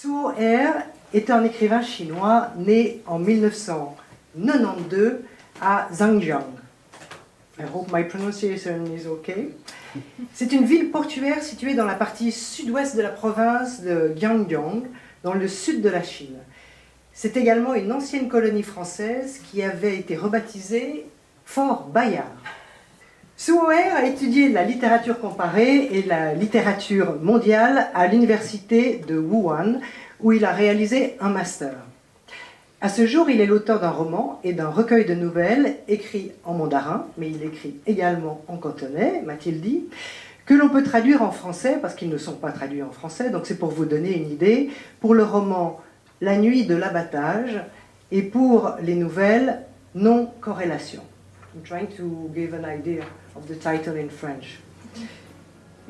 Suo Er est un écrivain chinois né en 1992 à Zhangjiang. I hope my pronunciation is okay. C'est une ville portuaire située dans la partie sud-ouest de la province de Guangzhou, dans le sud de la Chine. C'est également une ancienne colonie française qui avait été rebaptisée Fort Bayard. Suo Er a étudié la littérature comparée et la littérature mondiale à l'université de Wuhan, où il a réalisé un master. À ce jour, il est l'auteur d'un roman et d'un recueil de nouvelles écrits en mandarin, mais il écrit également en cantonais, m'a-t-il dit, que l'on peut traduire en français, parce qu'ils ne sont pas traduits en français, donc c'est pour vous donner une idée, pour le roman La nuit de l'abattage et pour les nouvelles Noncorrelation. I'm trying to give an idea of the title in French.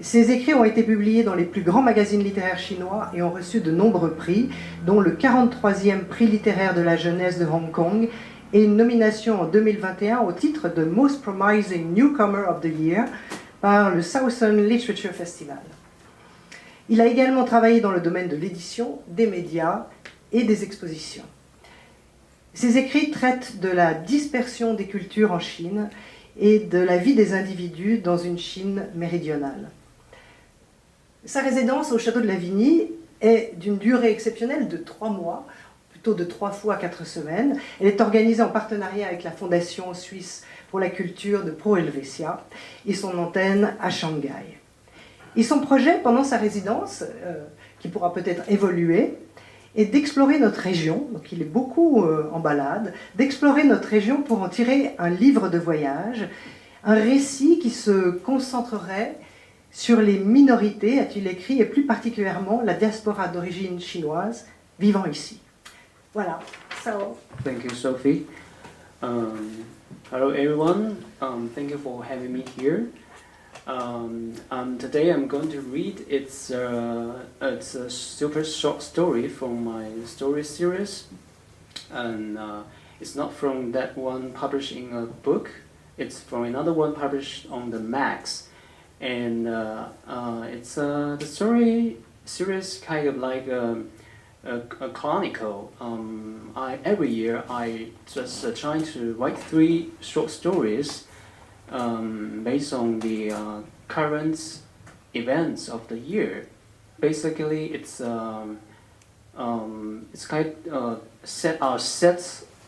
Ces écrits ont été publiés dans les plus grands magazines littéraires chinois et ont reçu de nombreux prix, dont le 43e prix littéraire de la jeunesse de Hong Kong et une nomination en 2021 au titre de Most Promising Newcomer of the Year par le Southern Literature Festival. Il a également travaillé dans le domaine de l'édition, des médias et des expositions. Ses écrits traitent de la dispersion des cultures en Chine et de la vie des individus dans une Chine méridionale. Sa résidence au Château de Lavigny est d'une durée exceptionnelle de 3 mois, plutôt de 3 fois 4 semaines. Elle est organisée en partenariat avec la Fondation suisse pour la culture de Helvetia et son antenne à Shanghai. Et son projet pendant sa résidence, qui pourra peut-être évoluer, est d'explorer notre région, donc il est beaucoup en balade, d'explorer notre région pour en tirer un livre de voyage, un récit qui se concentrerait sur les minorités, a-t-il écrit, et plus particulièrement la diaspora d'origine chinoise vivant ici. Voilà. So. Thank you, Sophie. Hello, everyone. Thank you for having me here. Today I'm going to read it's a super short story from my story series, and it's not from that one published in a book. It's from another one published on the Max. And it's the story series kind of like a chronicle. Every year I just try to write 3 short stories based on the current events of the year. Basically, it's kind of set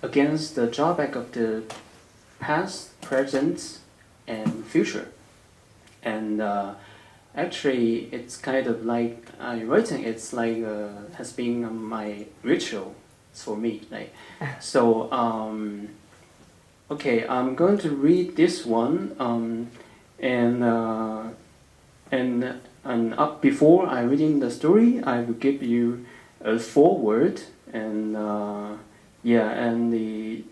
against the drawback of the past, present, and future. And actually, it's kind of like writing. It's like has been my ritual for me. Like, so okay, I'm going to read this one. And up before I reading the story, I will give you a foreword and and the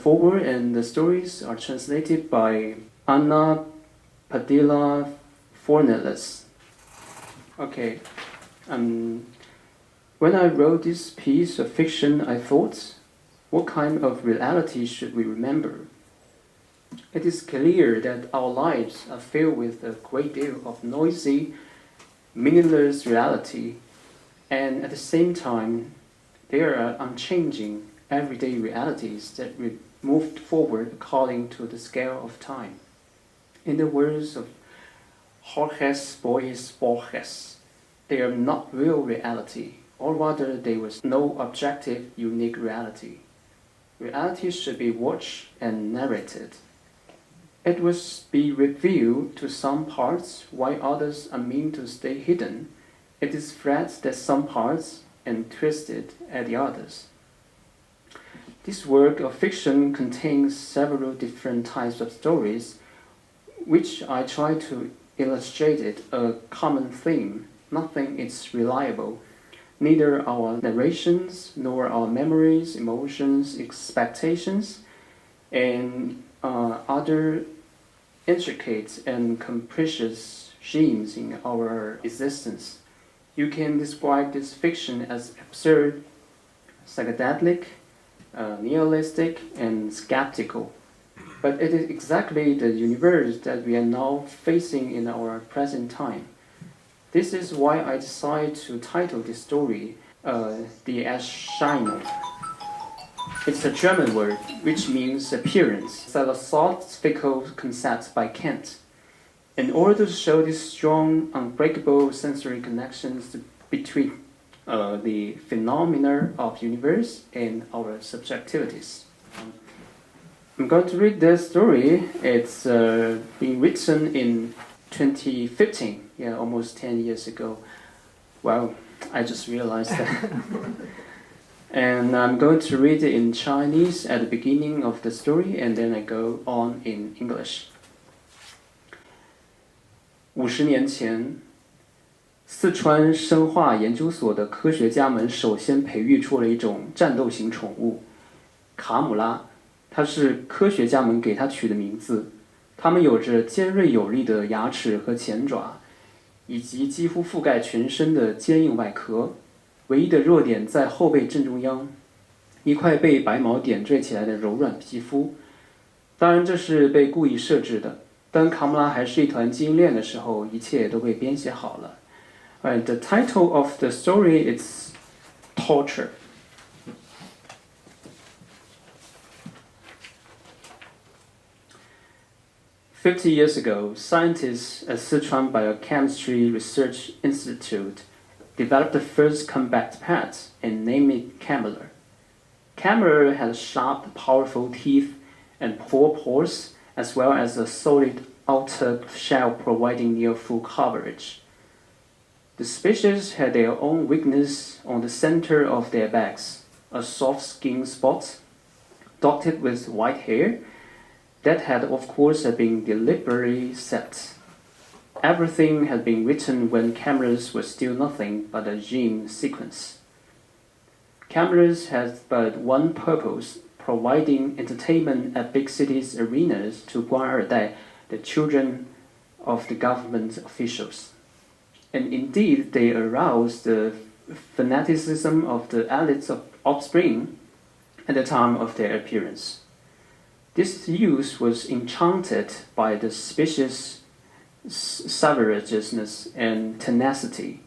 foreword and the stories are translated by Anna Padilla Fornellis. Okay, when I wrote this piece of fiction, I thought, what kind of reality should we remember? It is clear that our lives are filled with a great deal of noisy, meaningless reality, and at the same time, there are unchanging, everyday realities that we moved forward according to the scale of time. In the words of Jorge Bois Borges, they are not real reality, or rather there was no objective, unique reality. Reality should be watched and narrated. It will be revealed to some parts, while others are meant to stay hidden. It is flat at some parts and twisted at the others. This work of fiction contains several different types of stories, which I try to illustrate a common theme. Nothing is reliable. Neither our narrations, nor our memories, emotions, expectations, and other intricate and capricious schemes in our existence. You can describe this fiction as absurd, psychedelic, nihilistic, and skeptical. But it is exactly the universe that we are now facing in our present time. This is why I decided to title this story the Erscheinung. It's a German word which means appearance, a philosophical concept by Kant. In order to show these strong, unbreakable sensory connections between the phenomena of universe and our subjectivities. I'm going to read this story. It's been written in 2015, almost 10 years ago. Wow, I just realized that. And I'm going to read it in Chinese at the beginning of the story, and then I go on in English. 50年前，四川生化研究所的科学家们首先培育出了一种战斗型宠物——卡姆拉。它是科学家们给它取的名字。它们有着尖锐有力的牙齿和前爪，以及几乎覆盖全身的坚硬外壳。唯一的弱点在后背正中央，一块被白毛点缀起来的柔软皮肤。当然，这是被故意设置的。当卡姆拉还是一团基因链的时候，一切都被编写好了。Alright, the title of the story is Torture. "50 years ago, scientists at Sichuan Biochemistry Research Institute developed the first combat pet and named it Camera. Camera had sharp, powerful teeth and 4 pores, as well as a solid outer shell providing near full coverage. The species had their own weakness on the center of their backs, a soft skin spot, dotted with white hair, that had of course been deliberately set. Everything had been written when cameras were still nothing but a gene sequence. Cameras had but one purpose, providing entertainment at big cities' arenas to Guangzhou, the children of the government officials. And indeed, they aroused the fanaticism of the elites of offspring at the time of their appearance. This youth was enchanted by the species' savageness and tenacity.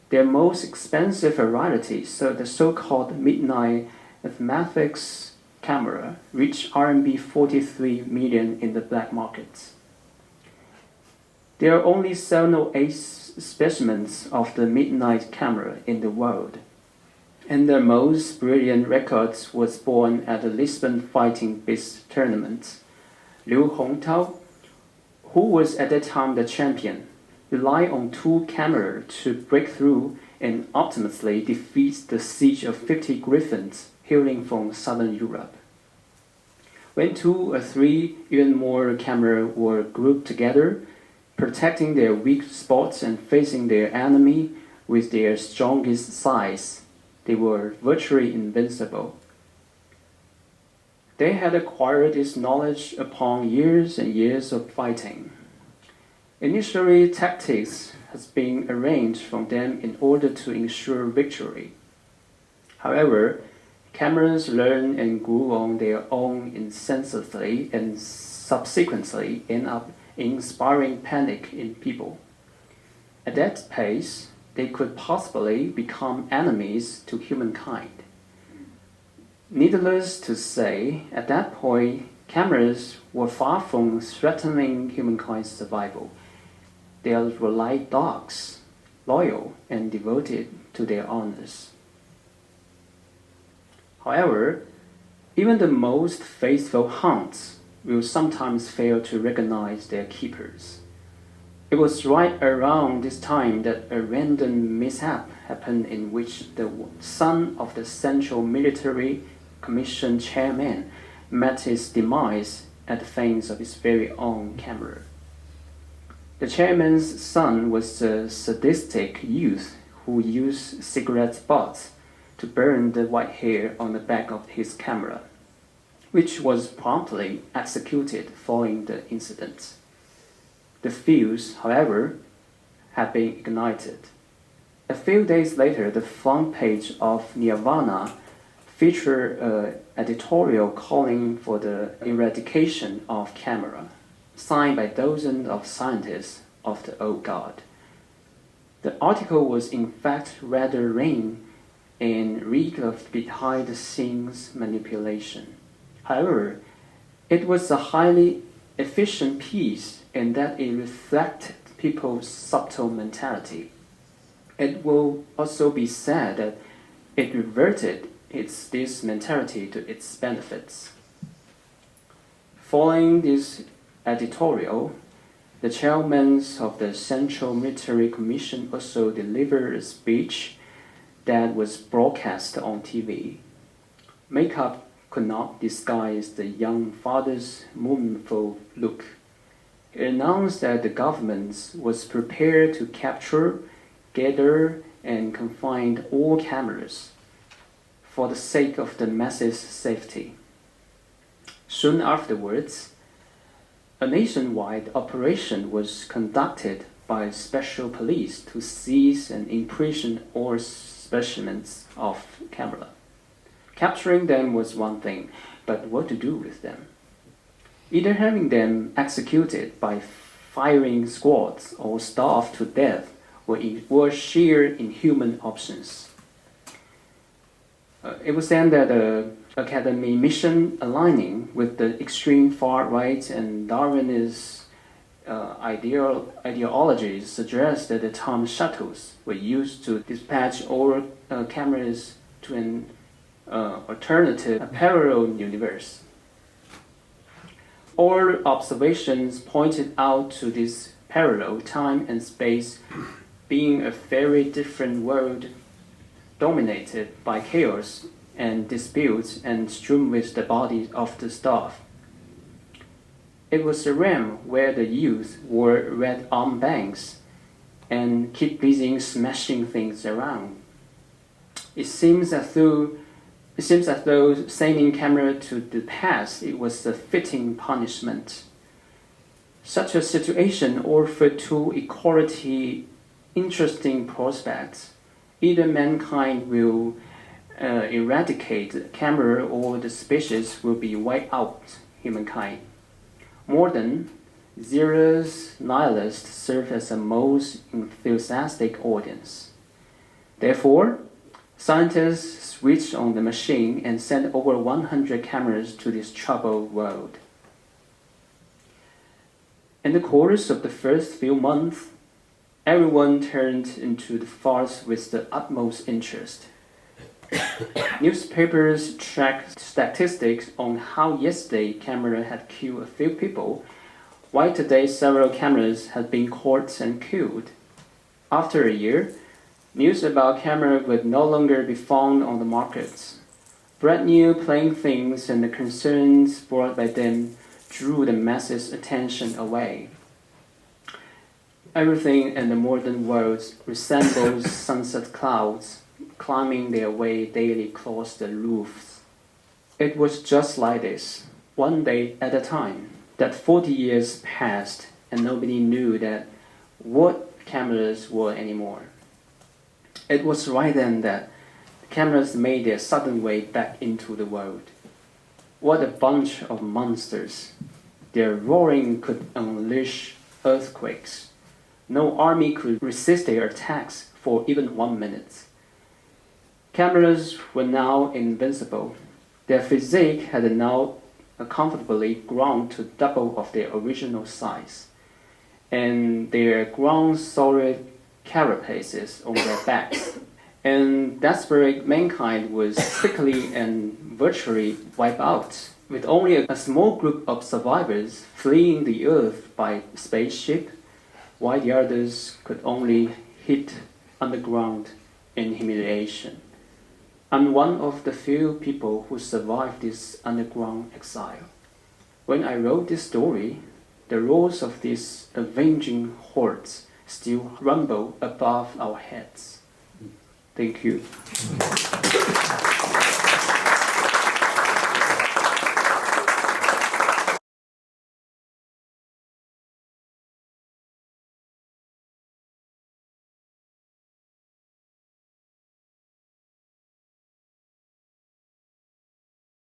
Their most expensive variety, so the so-called midnight mathematics camera, reached RMB 43 million in the black market. There are only 7 or 8 specimens of the midnight camera in the world, and their most brilliant record was born at the Lisbon Fighting Beast Tournament. Liu Hongtao, who was at that time the champion, relied on 2 cameras to break through and ultimately defeat the siege of 50 griffins hailing from southern Europe. When 2 or 3, even more cameras were grouped together, protecting their weak spots and facing their enemy with their strongest sides, they were virtually invincible. They had acquired this knowledge upon years and years of fighting. Initially, tactics has been arranged from them in order to ensure victory. However, cameras learned and grew on their own insensibly and subsequently end up inspiring panic in people. At that pace, they could possibly become enemies to humankind. Needless to say, at that point, cameras were far from threatening humankind's survival. They were like dogs, loyal and devoted to their owners. However, even the most faithful hounds will sometimes fail to recognize their keepers. It was right around this time that a random mishap happened in which the son of the Central Military Commission chairman met his demise at the hands of his very own camera. The chairman's son was a sadistic youth who used cigarette butts to burn the white hair on the back of his camera, which was promptly executed following the incident. The fuse, however, had been ignited. A few days later, the front page of Nirvana featured an editorial calling for the eradication of camera, signed by dozens of scientists of the old guard. The article was in fact rather lame and reek of behind-the-scenes manipulation. However, it was a highly efficient piece in that it reflected people's subtle mentality. It will also be said that it reverted this mentality to its benefits. Following this editorial, the chairman of the Central Military Commission also delivered a speech that was broadcast on TV. Makeup could not disguise the young father's mournful look. It announced that the government was prepared to capture, gather, and confine all cameras for the sake of the masses' safety. Soon afterwards, a nationwide operation was conducted by special police to seize and imprison all specimens of camera. Capturing them was one thing, but what to do with them? Either having them executed by firing squads or starved to death were sheer inhuman options. It was then that the Academy mission, aligning with the extreme far-right and Darwinist ideologies, suggests that the term shuttles were used to dispatch all cameras to an alternative, parallel universe. All observations pointed out to this parallel time and space being a very different world dominated by chaos and disputes and strewn with the bodies of the staff. It was a realm where the youth wore red armbands and keep busy smashing things around. It seems as though sending camera to the past it was a fitting punishment. Such a situation offered to equality interesting prospects. Either mankind will eradicate the camera or the species will be wiped out humankind. Modern, zealous nihilists serve as a most enthusiastic audience. Therefore, scientists switched on the machine and sent over 100 cameras to this troubled world. In the course of the first few months, everyone turned into the farce with the utmost interest. Newspapers tracked statistics on how yesterday camera had killed a few people, while today several cameras had been caught and killed. After a year, news about camera would no longer be found on the markets. Brand new playthings and the concerns brought by them drew the masses' attention away. Everything in the modern world resembles sunset clouds climbing their way daily across the roofs. It was just like this, one day at a time, that 40 years passed and nobody knew that what cameras were anymore. It was right then that cameras made their sudden way back into the world. What a bunch of monsters! Their roaring could unleash earthquakes. No army could resist their attacks for even 1 minute. Cameras were now invincible. Their physique had now comfortably grown to double of their original size, and their ground solid carapaces on their backs. And desperate mankind was quickly and virtually wiped out, with only a small group of survivors fleeing the earth by spaceship, while the others could only hit underground in humiliation. I'm one of the few people who survived this underground exile. When I wrote this story, the roars of these avenging hordes still rumble above our heads. Thank you.